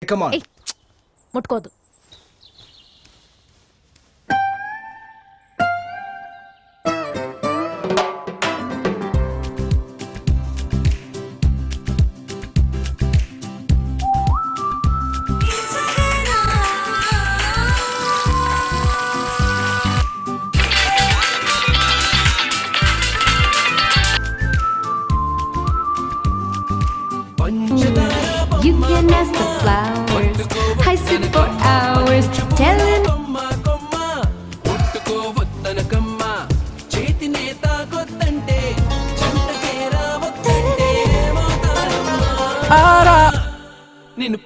Come on. ఏయ్, ముట్టుకోదు. You can ask the flowers. I sit for hours telling. నిన్ను